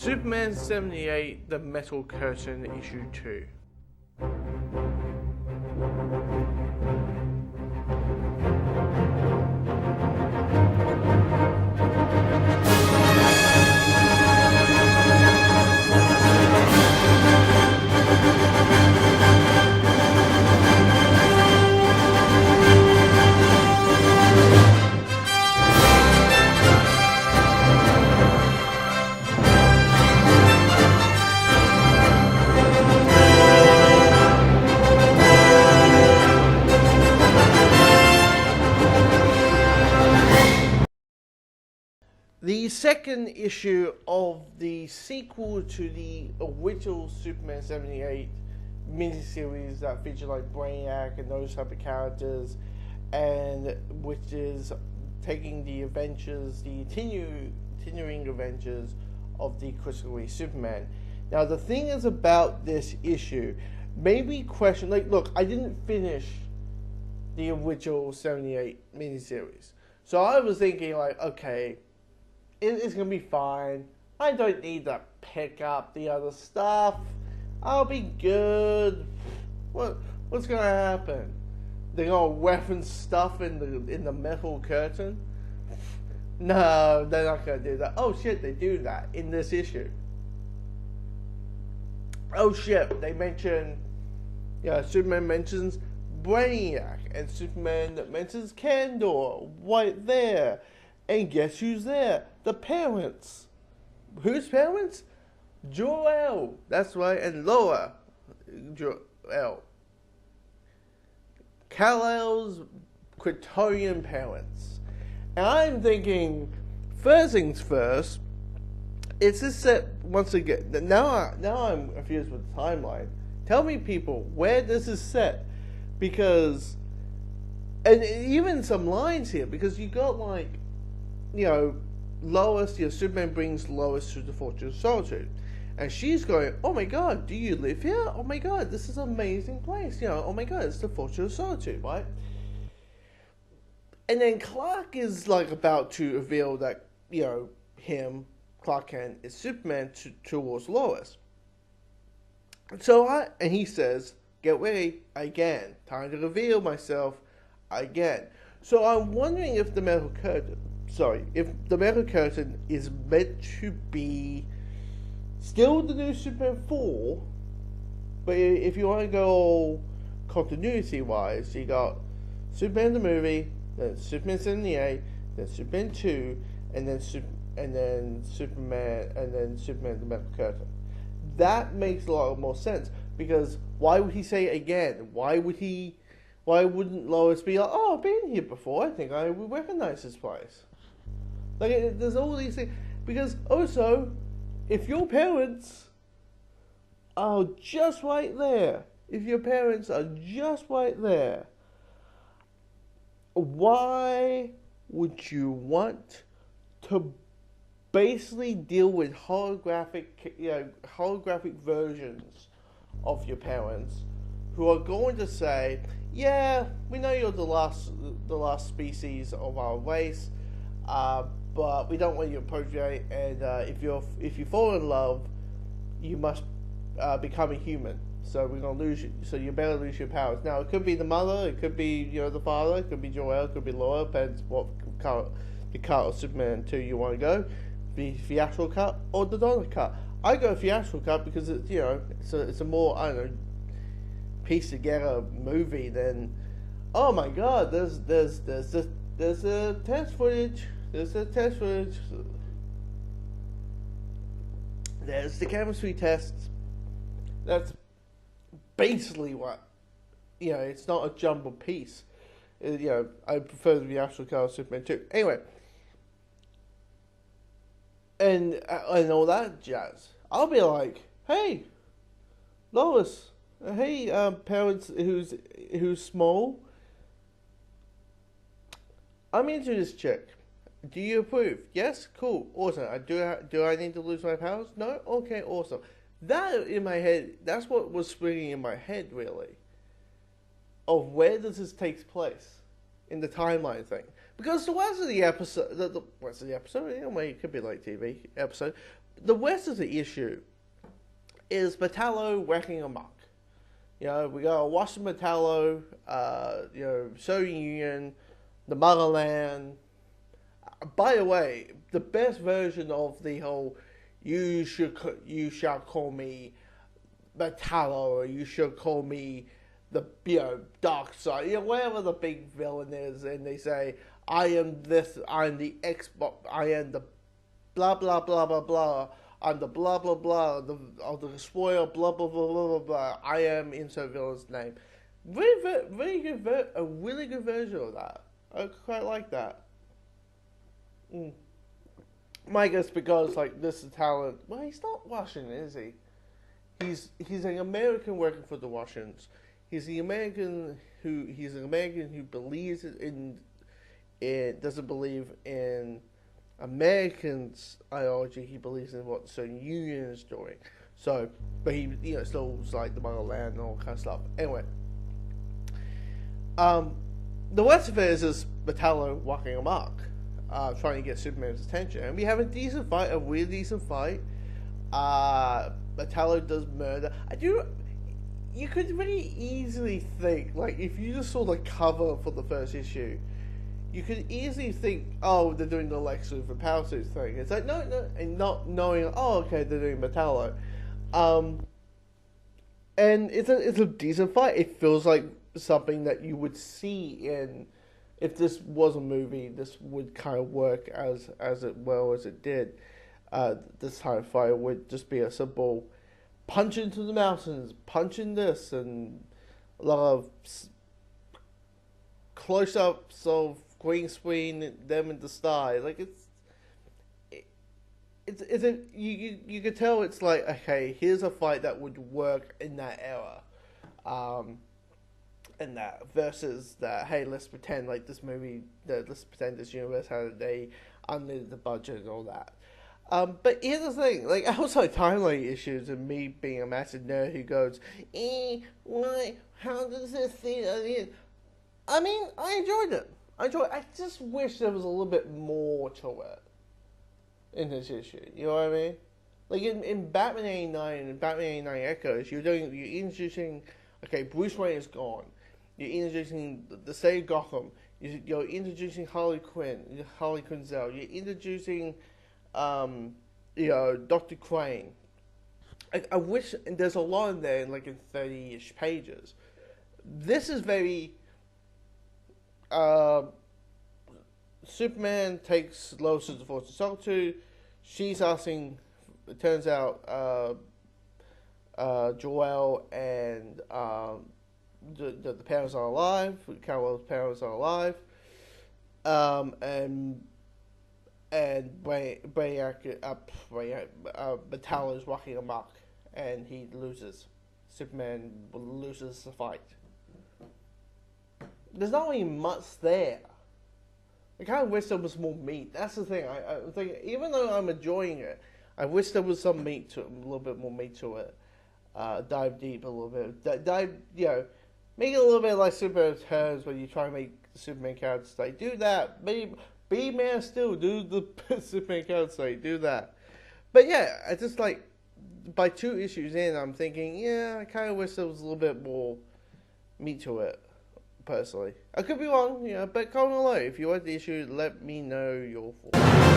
Superman 78, The Metal Curtain, Issue 2. The second issue of the sequel to the original Superman 78 miniseries that featured like Brainiac and those type of characters, and which is taking the adventures, the continuing adventures of the critically Superman. Now the thing is about this issue, maybe question, like, look, I didn't finish the original 78 miniseries, so I was thinking like, okay, it's going to be fine. I don't need to pick up the other stuff. I'll be good. What's going to happen? They're going to reference stuff in the metal curtain? No, they're not going to do that. Oh shit, they do that in this issue. Oh shit, they mention, Superman mentions Brainiac, and Superman mentions Kandor right there. And guess who's there? The parents. Whose parents? Jor-El. That's right. And Loa. Jor-El. Kal-El's Kryptonian parents. And I'm thinking, first things first, it's a set, once again, now I'm confused with the timeline. Tell me, people, where this is set. Because, and even some lines here, because you got like, Lois, Superman brings Lois to the Fortress of Solitude. And she's going, oh my god, do you live here? Oh my god, this is an amazing place. Oh my god, it's the Fortress of Solitude, right? And then Clark is like about to reveal that, Clark Kent, is Superman towards Lois. And he says, get ready, again. Time to reveal myself again. So I'm wondering if the metal curtain is meant to be still the new Superman 4, but if you want to go continuity-wise, you got Superman the movie, then Superman 78, then Superman 2, and then Superman the Metal Curtain. That makes a lot more sense, because why would he say it again? Why wouldn't Lois be like, oh, I've been here before, I think I would recognize this place? Like, there's all these things. Because also, if your parents are just right there, why would you want to basically deal with holographic versions of your parents who are going to say, yeah, we know you're the last species of our race, but we don't want you to procreate, and if you fall in love, you must become a human. So we're gonna lose you. So you better lose your powers. Now it could be the mother, it could be the father, it could be Jor-El, it could be Laura. Depends what the cut of Superman 2 you want to go, the theatrical cut or the dollar cut. I go theatrical cut because it's a more, I don't know, piece together movie than, oh my god, there's a test footage. There's the chemistry tests. That's basically what, it's not a jumbled piece. I prefer the actual car of Superman 2. Anyway, and all that jazz. I'll be like, hey, Lois, hey, parents who's small, I'm into this chick. Do you approve? Yes? Cool. Awesome. Do I need to lose my powers? No? Okay, awesome. That, in my head, that's what was springing in my head, really. Of where does this take place in the timeline thing. Because the rest of the episode, the rest of the episode, it could be like TV episode, the rest of the issue is Metallo wrecking amok. You know, we got Washington Metallo, Soviet Union, the motherland. By the way, the best version of the whole you shall call me Metallo, or you should call me the dark side, whatever the big villain is, and they say I am this, I'm the Xbox, I am the blah blah blah blah blah. I'm the blah blah blah of the spoiler blah blah blah blah blah blah. I am insert villain's name. Really good, a really good version of that. I quite like that. My guess because this is talent. Well, he's not Russian, is he? He's an American working for the Russians. He's an American who believes doesn't believe in Americans' ideology. He believes in what the Soviet Union is doing. So, but he, still like the motherland and all kind of stuff. Anyway, the rest of it is Metallo walking amok, trying to get Superman's attention, and we have a really decent fight. Metallo does murder. You could really easily think, if you just saw the cover for the first issue, you could easily think, oh, they're doing the Lex Luthor power suit thing. It's like, no, and not knowing, oh, okay, they're doing Metallo. And it's a decent fight. It feels like something that you would see in, if this was a movie, this would kind of work as it did. This type of fight would just be a simple punch into the mountains, punch in this, and a lot of close-ups of green screen them in the sky. You could tell it's like, okay, here's a fight that would work in that era, and that versus that, hey, let's pretend this universe had a unlimited budget and all that. But here's the thing, outside timeline issues and me being a massive nerd who goes, why, how does this thing, I mean, I enjoyed it. I just wish there was a little bit more to it in this issue. You know what I mean? In Batman 89 and Batman 89 Echoes, you're introducing, okay, Bruce Wayne is gone. You're introducing the state of Gotham. You're introducing Harley Quinzel. You're introducing, Dr. Crane. I wish, and there's a lot in there in 30-ish pages. This is very, Superman takes Lois to the Force of Solitude. She's asking, it turns out, Jor-El and the parents are alive. Kal-El's parents are alive. And Metallo is walking amok, and he loses. Superman loses the fight. There's not really much there. I kind of wish there was more meat. That's the thing. I think, even though I'm enjoying it, I wish there was some meat to it, a little bit more meat to it. Dive deep a little bit. Make it a little bit like Superman Returns, when you try to make the Superman character stay. Do that. Be Man of Steel. Do the Superman character stay. Do that. But yeah, I just by 2 issues in, I'm thinking, I kind of wish there was a little bit more meat to it. Personally, I could be wrong, but comment below if you like the issue. Let me know your thoughts.